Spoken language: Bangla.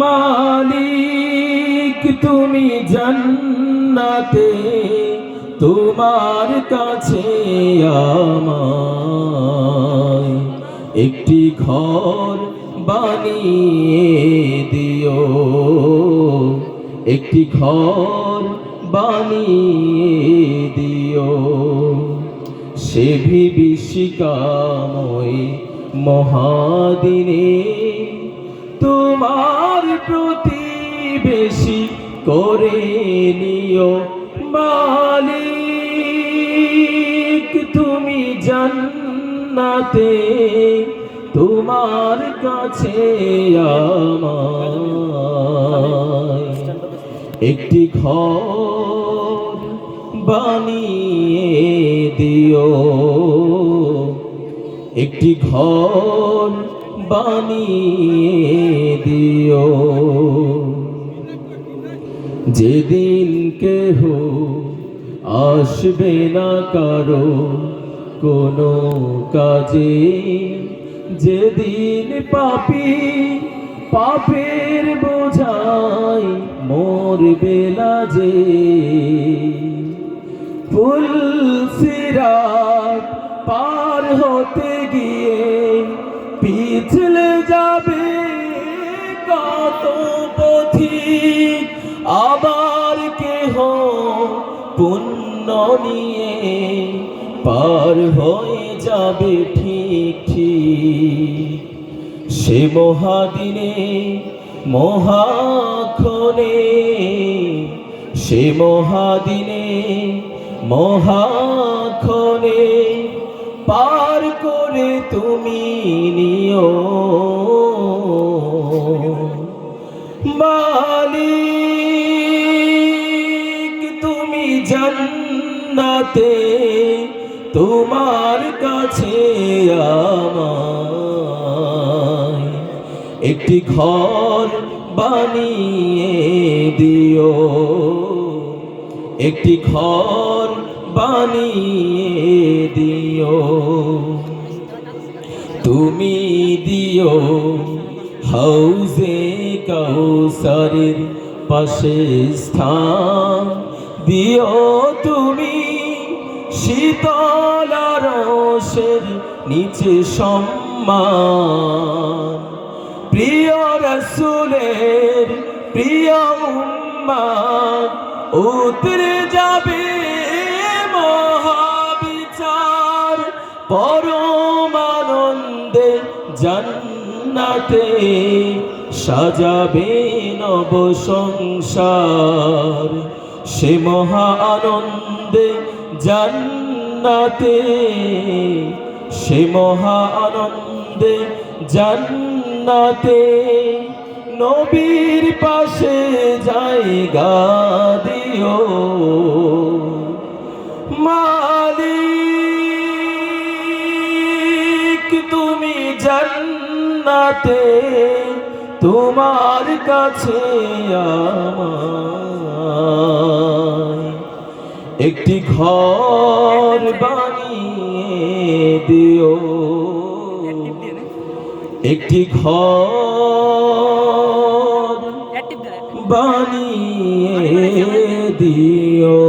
মালিক তুমি জান্নাতে, তোমার কাছে আমায় একটি ঘর বানিয়ে দিও, একটি ঘর বানিয়ে দিও। সে বিভীষিকাময় মহাদিনে তোমার প্রতিবেশী করে নিও। মালিক তুমি জান্নাতে, তোমার কাছে আমায় একটি ঘর বানিয়ে দিও, একটি ঘর বানিয়ে দিও। যেদিন কেহ আসবে না কারো কোনো কাজে, যেদিন পাপী পাপের বোঝাই মরবে লাজে, ফুলসিরাত পার হতে গিয়ে পিছলে যাবে কত পথিক, আবার কেহ পুণ্য নিয়ে পার হয়ে যাবে ঠিক ঠিক। সে মহাদিনে মহাক্ষণে, সে মহাদিনে মহাক্ষণে পার করে তুমি নিও। মালিক তুমি জান্নাতে, তোমার কাছে আমায় একটি ঘর বানিয়ে দিও, একটি ঘর বানিয়ে দিও। তুমি দিও হাউজে কাউসারের পাশে স্থান, দিও তুমি শীতল আরশের নিচে সম্মান। প্রিয় রাসূলের প্রিয় উম্মত উতরে যাবে মহাবিচার, পরম আনন্দে জান্নাতে সাজাবে নব সংসার। সে মহা আনন্দে জান্নাতে, সে মহা আনন্দে জান্নাতে নবীর পাশে জায়গা দিও। মালিক তুমি জান্নাতে, তোমার কাছে আমায় একটি ঘর বানিয়ে দিও, একটি ঘর বানিয়ে দিও।